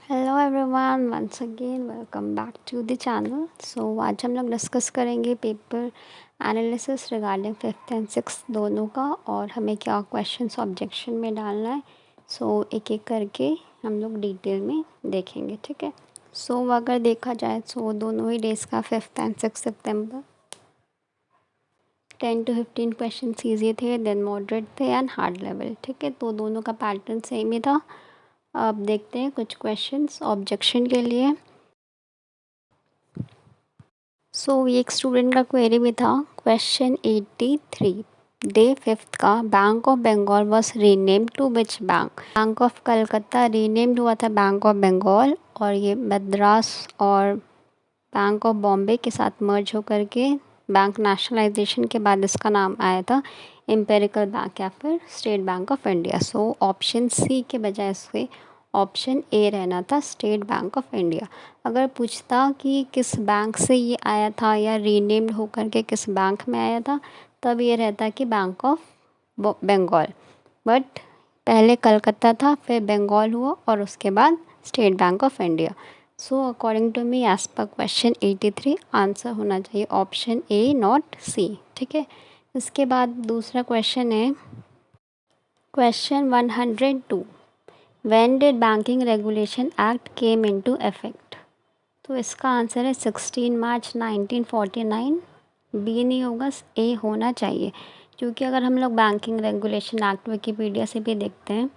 Hello everyone, once again welcome back to the channel. आज हम लोग डिस्कस करेंगे paper analysis regarding fifth and six दोनों का, और हमें क्या क्वेश्चंस ऑब्जेक्शन में डालना है। एक एक करके हम लोग डिटेल में देखेंगे, ठीक है। अगर देखा जाए दोनों ही डेज़ का 5th and 6 September 10 to 15 question easy थे, देन मॉडरेट थे एंड हार्ड लेवल, ठीक है। तो दोनों का पैटर्न सेम ही था। अब देखते हैं कुछ क्वेश्चंस ऑब्जेक्शन के लिए। ये एक स्टूडेंट का क्वेरी भी था। क्वेश्चन 83, डे 5th का, bank of Bengal was renamed to which bank. Bank of Calcutta renamed हुआ था बैंक ऑफ बंगाल, और ये मद्रास और बैंक ऑफ बॉम्बे के साथ मर्ज होकर के बैंक नेशनलाइजेशन के बाद इसका नाम आया था एम्पेरिकल बैंक या फिर state bank of India. Option C के बजाय इससे ऑप्शन ए रहना था, स्टेट बैंक ऑफ इंडिया। अगर पूछता कि किस बैंक से ये आया था या रीनेम्ड होकर के किस बैंक में आया था, तब ये रहता कि बैंक ऑफ बंगाल। बट पहले कलकत्ता था, फिर बंगाल हुआ और उसके बाद state bank of India. According to me, as पर क्वेश्चन 83, आंसर होना चाहिए ऑप्शन ए नॉट सी, ठीक है। इसके बाद दूसरा क्वेश्चन है question 102, when did banking regulation act came into effect. तो इसका आंसर है 16 मार्च 1949। बी नहीं होगा, ए होना चाहिए, क्योंकि अगर हम लोग बैंकिंग रेगुलेशन एक्ट विकीपीडिया से भी देखते हैं,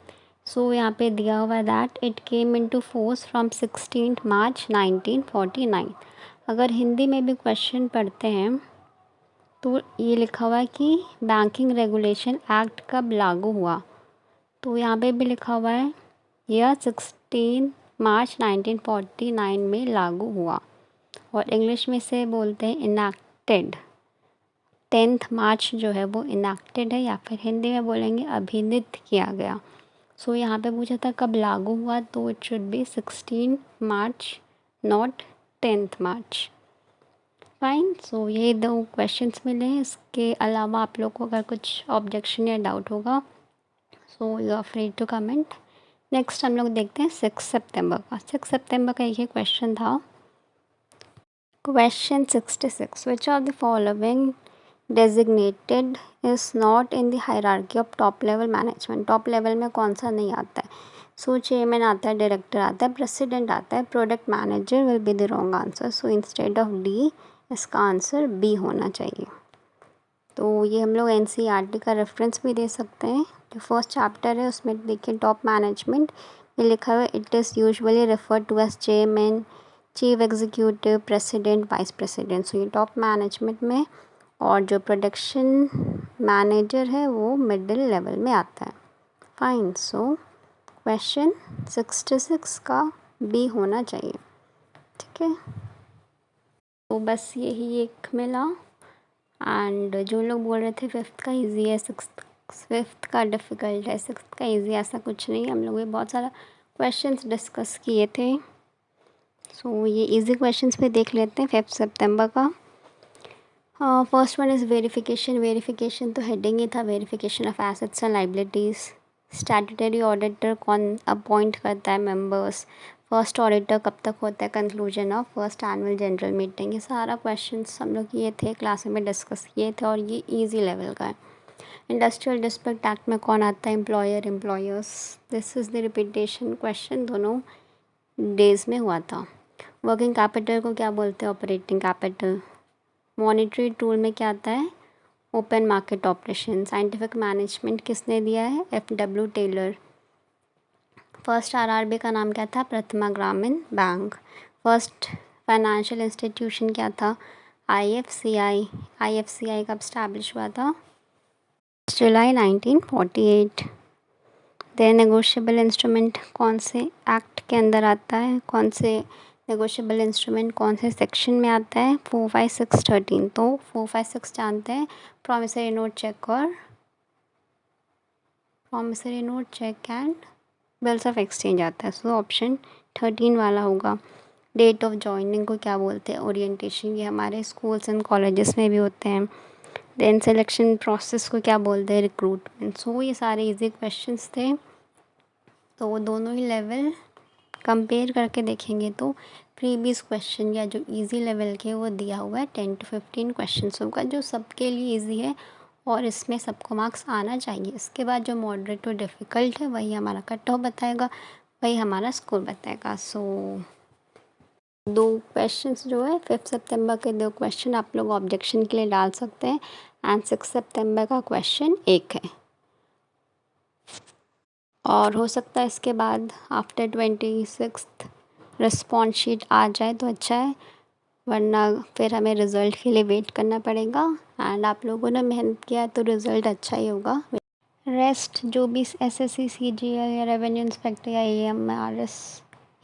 यहाँ पे दिया हुआ है that it came into force from 16 मार्च 1949। अगर हिंदी में भी क्वेश्चन पढ़ते हैं तो ये लिखा हुआ है कि बैंकिंग रेगुलेशन एक्ट कब लागू हुआ, तो यहाँ पे भी लिखा हुआ है यह 16 मार्च 1949 में लागू हुआ, और इंग्लिश में से बोलते हैं इनैक्टेड। 10 मार्च जो है वो इनैक्टेड है, या फिर हिंदी में बोलेंगे अभिनीत किया गया। यहाँ पे पूछा था कब लागू हुआ, तो it should be 16 March not 10 March. Fine. ये दो क्वेश्चंस मिले हैं। इसके अलावा आप लोग को अगर कुछ ऑब्जेक्शन या डाउट होगा, you are free to comment. Next हम लोग देखते हैं 6 सितंबर का। 6 सितंबर का ये क्वेश्चन था। Question 66, which of the following designated is not in the hierarchy of top level management. Top level में कौन सा नहीं आता है। चेयरमैन आता है, डायरेक्टर आता है, प्रेसिडेंट आता है, product manager will be the wrong answer. Instead of D इसका आंसर बी होना चाहिए। ये हम लोग NCERT का रेफरेंस भी दे सकते हैं। जो फर्स्ट चैप्टर है उसमें देखिए टॉप मैनेजमेंट में लिखा हुआ है, it is usually referred to as chairman, chief executive, president, vice president. ये टॉप मैनेजमेंट में, और जो प्रोडक्शन मैनेजर है वो मिडिल लेवल में आता है। फाइन। क्वेश्चन 66 का बी होना चाहिए, ठीक है। बस यही एक मिला। एंड जो लोग बोल रहे थे 5th का इजी है, 5th का डिफ़िकल्ट है, 6th का इजी, ऐसा कुछ नहीं। हम लोग ये बहुत सारा क्वेश्चंस डिस्कस किए थे। ये इजी क्वेश्चंस भी देख लेते हैं 5 सितंबर का। First one is verification. Verification तो हेडिंग ही था, verification of assets and liabilities. Statutory auditor कौन अपॉइंट करता है मेंबर्स। फर्स्ट ऑडिटर कब तक होता है, conclusion of first annual general meeting. ये सारा क्वेश्चंस हम लोग ये थे क्लास में डिस्कस किए थे, और ये इजी लेवल का है। इंडस्ट्रियल डिस्प्यूट एक्ट में कौन आता है, employer, employers. This is the repetition question, दोनों डेज में हुआ था। वर्किंग कैपिटल को क्या बोलते हैं, ऑपरेटिंग कैपिटल। मॉनिटरी टूल में क्या आता है, open market operation. Scientific management किसने दिया है, FW टेलर। फर्स्ट RRB का नाम क्या था, प्रथमा ग्रामीण बैंक। फर्स्ट फाइनेंशियल इंस्टीट्यूशन क्या था, IFCI। IFCI कब स्टैब्लिश हुआ था, जुलाई 1948। देन नेगोशिएबल इंस्ट्रूमेंट कौन से एक्ट के अंदर आता है, कौन से नेगोशिएबल इंस्ट्रूमेंट कौन से सेक्शन में आता है, 4, 5, 6, 13। तो 4, 5, 6 जानते हैं, प्रॉमिसरी नोट चेक और promissory note cheque and bills of exchange आता है। ऑप्शन 13 वाला होगा। डेट ऑफ जॉइनिंग को क्या बोलते हैं, ओरिएंटेशन। ये हमारे स्कूल्स एंड कॉलेजेस में भी होते हैं। देन सिलेक्शन प्रोसेस को क्या बोलते हैं, रिक्रूटमेंट। ये सारे इजी क्वेश्चंस थे। दोनों ही लेवल कंपेयर करके देखेंगे तो प्रीवियस क्वेश्चन या जो इजी लेवल के वो दिया हुआ है 10 to 15 क्वेश्चन होगा जो सबके लिए इजी है और इसमें सबको मार्क्स आना चाहिए। इसके बाद जो मॉडरेट टू डिफ़िकल्ट है वही हमारा कट ऑफ बताएगा, वही हमारा स्कोर बताएगा। सो 2 क्वेश्चंस जो है 5 सितंबर के 2 क्वेश्चन आप लोग ऑब्जेक्शन के लिए डाल सकते हैं एंड 6 सितंबर का क्वेश्चन 1 है। और हो सकता है इसके बाद आफ्टर 26 रिस्पॉन्स शीट आ जाए तो अच्छा है, वरना फिर हमें रिज़ल्ट के लिए वेट करना पड़ेगा। एंड आप लोगों ने मेहनत किया तो रिज़ल्ट अच्छा ही होगा। रेस्ट जो भी एसएससी सीजीएल या रेवेन्यू इंस्पेक्टर या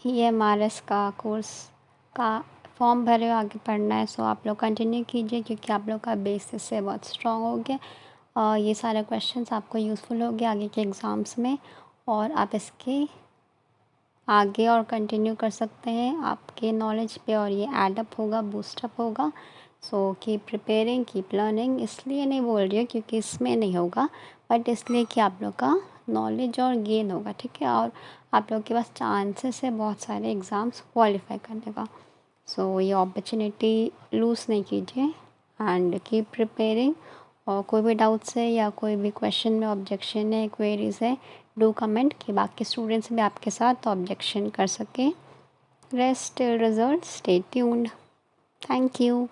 ईएमआरएस का कोर्स का फॉर्म भरे हो, आगे पढ़ना है सो आप लोग कंटिन्यू कीजिए क्योंकि आप लोग का बेसिस से बहुत स्ट्रॉन्ग हो गया और ये सारे क्वेश्चंस आपको यूज़फुल हो गए आगे के एग्ज़ाम्स में और आप इसके आगे और कंटिन्यू कर सकते हैं आपके नॉलेज पे और ये एडअप होगा, बूस्टअप होगा। So keep preparing, keep learning. इसलिए नहीं बोल रही हूँ क्योंकि इसमें नहीं होगा, बट इसलिए कि आप लोग का नॉलेज और गेन होगा, ठीक है, और आप लोग के पास चांसेस है बहुत सारे एग्ज़ाम्स क्वालिफाई करने का। सो ये अपॉर्चुनिटी लूज़ नहीं कीजिए एंड कीप प्रिपेयरिंग। और कोई भी डाउट्स है या कोई भी क्वेश्चन में ऑब्जेक्शन है, क्वेरीज़ है, डू कमेंट कि बाकी स्टूडेंट्स भी आपके साथ ऑब्जेक्शन कर सकें। Rest till result, stay tuned. Thank you.